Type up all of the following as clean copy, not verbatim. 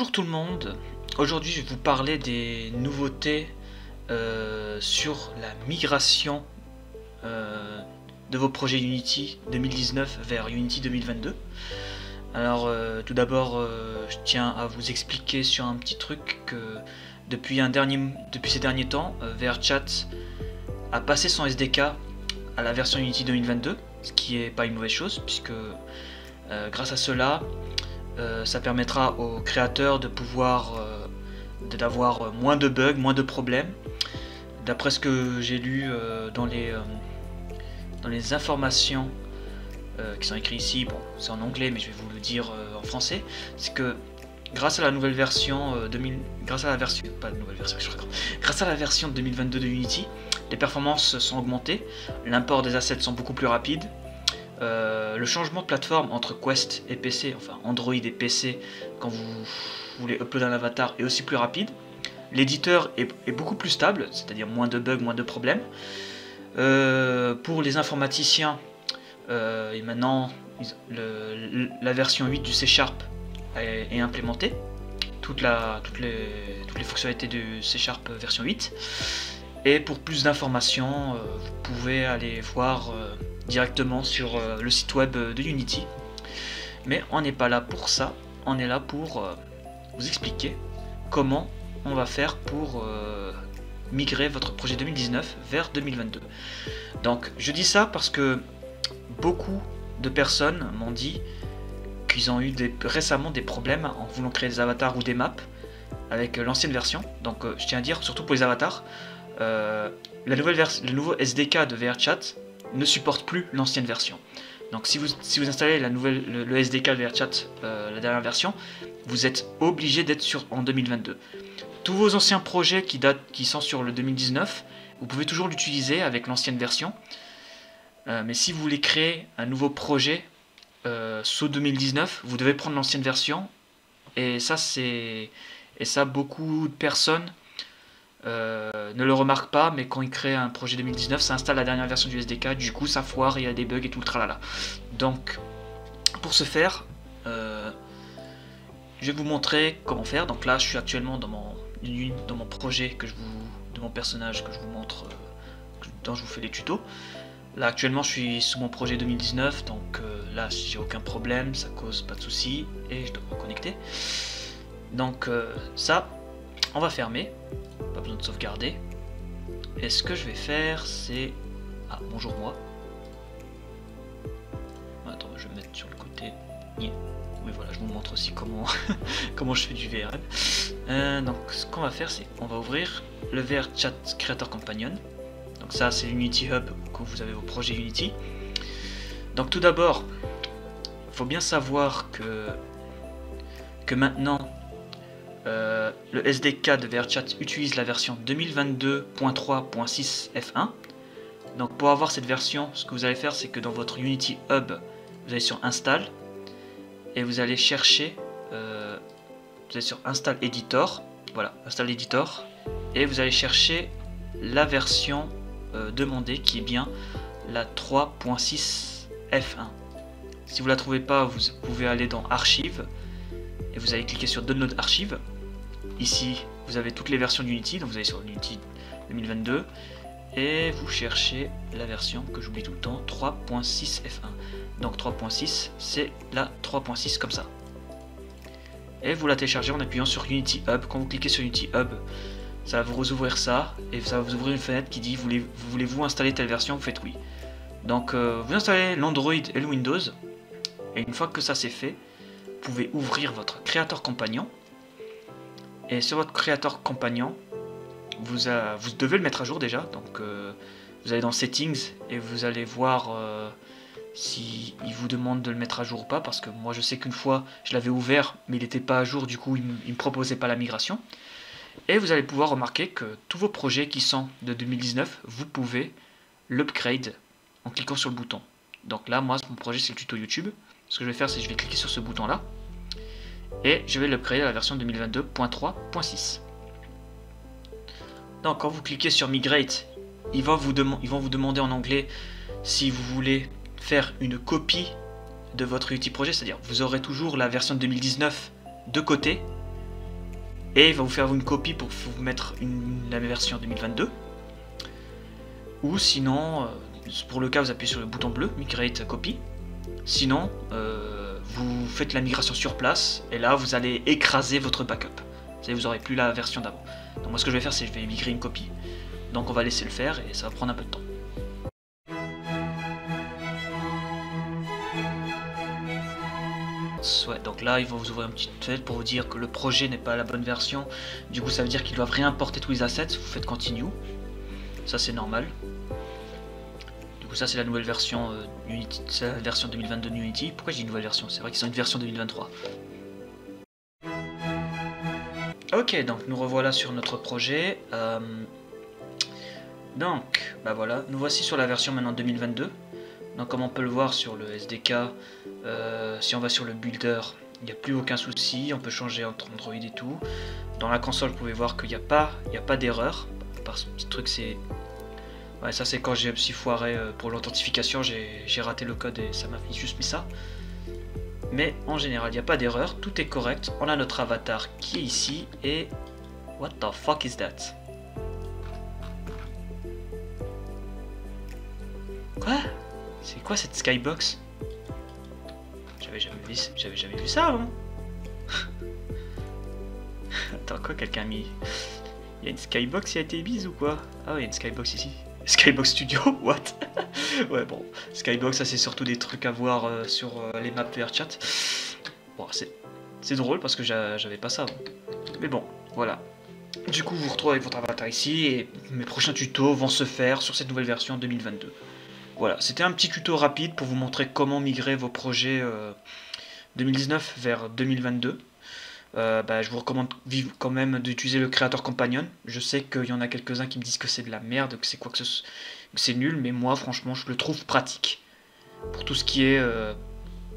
Bonjour tout le monde, aujourd'hui je vais vous parler des nouveautés sur la migration de vos projets Unity 2019 vers Unity 2022. Alors tout d'abord je tiens à vous expliquer sur un petit truc que depuis ces derniers temps VRChat a passé son SDK à la version Unity 2022, ce qui est pas une mauvaise chose puisque grâce à cela ça permettra aux créateurs de pouvoir d'avoir moins de bugs, moins de problèmes. D'après ce que j'ai lu dans les informations qui sont écrites ici, bon c'est en anglais mais je vais vous le dire en français, c'est que grâce à la nouvelle version grâce à la version 2022 de Unity, les performances sont augmentées, l'import des assets sont beaucoup plus rapides. Le changement de plateforme entre Quest et PC, enfin Android et PC, quand vous voulez uploader un avatar, est aussi plus rapide. L'éditeur est beaucoup plus stable, c'est-à-dire moins de bugs, moins de problèmes. Pour les informaticiens, et maintenant la version 8 du C# est implémentée. Toutes les fonctionnalités du C# version 8. Et pour plus d'informations, vous pouvez aller voir directement sur le site web de Unity. Mais on n'est pas là pour ça, on est là pour vous expliquer comment on va faire pour migrer votre projet 2019 vers 2022. Donc je dis ça parce que beaucoup de personnes m'ont dit qu'ils ont eu récemment des problèmes en voulant créer des avatars ou des maps avec l'ancienne version. Donc je tiens à dire, surtout pour les avatars, le nouveau SDK de VRChat ne supporte plus l'ancienne version. Donc si vous installez le SDK de VRChat, la dernière version, vous êtes obligé d'être en 2022. Tous vos anciens projets qui sont sur le 2019, vous pouvez toujours l'utiliser avec l'ancienne version. Mais si vous voulez créer un nouveau projet sous 2019, vous devez prendre l'ancienne version. Et ça beaucoup de personnes ne le remarque pas, mais quand il crée un projet 2019, ça installe la dernière version du SDK, du coup ça foire, il y a des bugs et tout le tralala. Donc pour ce faire, je vais vous montrer comment faire. Donc là je suis actuellement dans mon projet de mon personnage que je vous montre, dont je vous fais les tutos. Là actuellement je suis sous mon projet 2019, donc là j'ai aucun problème, ça cause pas de soucis et je dois me reconnecter. Donc ça on va fermer, pas besoin de sauvegarder. Et ce que je vais faire c'est... Ah bonjour moi. Attends, je vais me mettre sur le côté. Oui voilà, je vous montre aussi comment, comment je fais du VRM. Donc ce qu'on va faire c'est on va ouvrir le VRChat Creator Companion. Donc ça c'est l'Unity Hub quand vous avez vos projets Unity. Donc tout d'abord, il faut bien savoir que maintenant le SDK de VRChat utilise la version 2022.3.6 F1. Donc pour avoir cette version, ce que vous allez faire c'est que dans votre Unity Hub, vous allez sur Install et vous allez chercher, vous allez sur Install Editor, voilà, Install Editor, et vous allez chercher la version demandée qui est bien la 3.6 F1. Si vous la trouvez pas, vous pouvez aller dans Archives et vous allez cliquer sur Download Archive. Ici vous avez toutes les versions d'Unity, donc vous allez sur Unity 2022 et vous cherchez la version que j'oublie tout le temps, 3.6 F1. Donc 3.6 c'est la 3.6 comme ça. Et vous la téléchargez en appuyant sur Unity Hub. Quand vous cliquez sur Unity Hub, ça va vous ouvrir ça et ça va vous ouvrir une fenêtre qui dit voulez-vous installer telle version, vous faites oui. Donc vous installez l'Android et le Windows et une fois que ça c'est fait, vous pouvez ouvrir votre Creator Companion. Et sur votre Creator Companion, vous devez le mettre à jour déjà. Donc vous allez dans Settings et vous allez voir si il vous demande de le mettre à jour ou pas. Parce que moi je sais qu'une fois je l'avais ouvert mais il n'était pas à jour, du coup il ne me proposait pas la migration. Et vous allez pouvoir remarquer que tous vos projets qui sont de 2019, vous pouvez l'upgrade en cliquant sur le bouton. Donc là moi mon projet c'est le tuto YouTube. Ce que je vais faire c'est que je vais cliquer sur ce bouton là et je vais l'upgrader à la version 2022.3.6. Donc quand vous cliquez sur Migrate, ils vont vous demander en anglais si vous voulez faire une copie de votre Unity projet, c'est-à-dire vous aurez toujours la version 2019 de côté et il va vous faire une copie pour vous mettre la version 2022. Ou sinon, pour le cas, vous appuyez sur le bouton bleu, Migrate Copy. Sinon, vous faites la migration sur place, et là, vous allez écraser votre backup. Vous n'aurez plus la version d'avant. Donc moi, ce que je vais faire, c'est que je vais migrer une copie. Donc on va laisser le faire, et ça va prendre un peu de temps. Ouais, donc là il va vous ouvrir une petite fenêtre pour vous dire que le projet n'est pas la bonne version. Du coup ça veut dire qu'ils doivent réimporter tous les assets. Vous faites continue. Ça c'est normal. Du coup ça c'est la nouvelle version Unity, c'est la version 2022 de Unity. Pourquoi j'ai une nouvelle version? C'est vrai qu'ils ont une version 2023. Ok, donc nous revoilà sur notre projet. Donc bah voilà, nous voici sur la version maintenant 2022. Donc comme on peut le voir sur le SDK, si on va sur le builder, il n'y a plus aucun souci, on peut changer entre Android et tout. Dans la console, vous pouvez voir qu'il n'y a pas d'erreur. Par ce petit truc, c'est... Ouais, ça c'est quand j'ai un petit foiré pour l'authentification, j'ai raté le code et ça m'a juste mis ça. Mais en général, il n'y a pas d'erreur, tout est correct. On a notre avatar qui est ici et... What the fuck is that? Quoi? C'est quoi cette skybox? J'avais jamais vu ça avant. Attends, quoi, quelqu'un a mis... Il y a une skybox qui a été mise ou quoi? Ah ouais, il y a une skybox ici. Skybox Studio, what? Ouais, bon, skybox, ça c'est surtout des trucs à voir sur les maps VRChat. Bon, c'est drôle parce que j'avais pas ça avant. Mais bon, voilà. Du coup, vous vous retrouvez avec votre avatar ici et mes prochains tutos vont se faire sur cette nouvelle version 2022. Voilà, c'était un petit tuto rapide pour vous montrer comment migrer vos projets 2019 vers 2022. Je vous recommande quand même d'utiliser le Creator Companion. Je sais qu'il y en a quelques-uns qui me disent que c'est de la merde, que c'est quoi que c'est nul, mais moi franchement je le trouve pratique. Pour tout ce qui est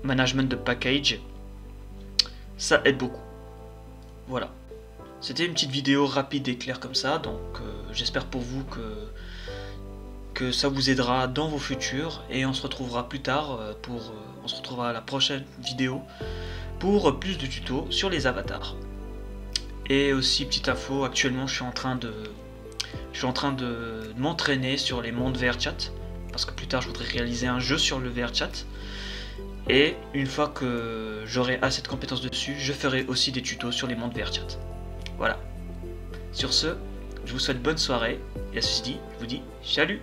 management de package, ça aide beaucoup. Voilà. C'était une petite vidéo rapide et claire comme ça, donc j'espère pour vous que ça vous aidera dans vos futurs et on se retrouvera plus tard on se retrouvera à la prochaine vidéo pour plus de tutos sur les avatars. Et aussi petite info, actuellement je suis en train de m'entraîner sur les mondes VRChat parce que plus tard je voudrais réaliser un jeu sur le VRChat et une fois que j'aurai assez de compétences dessus, je ferai aussi des tutos sur les mondes VRChat. Voilà. Sur ce, je vous souhaite bonne soirée et à ceci dit, je vous dis salut.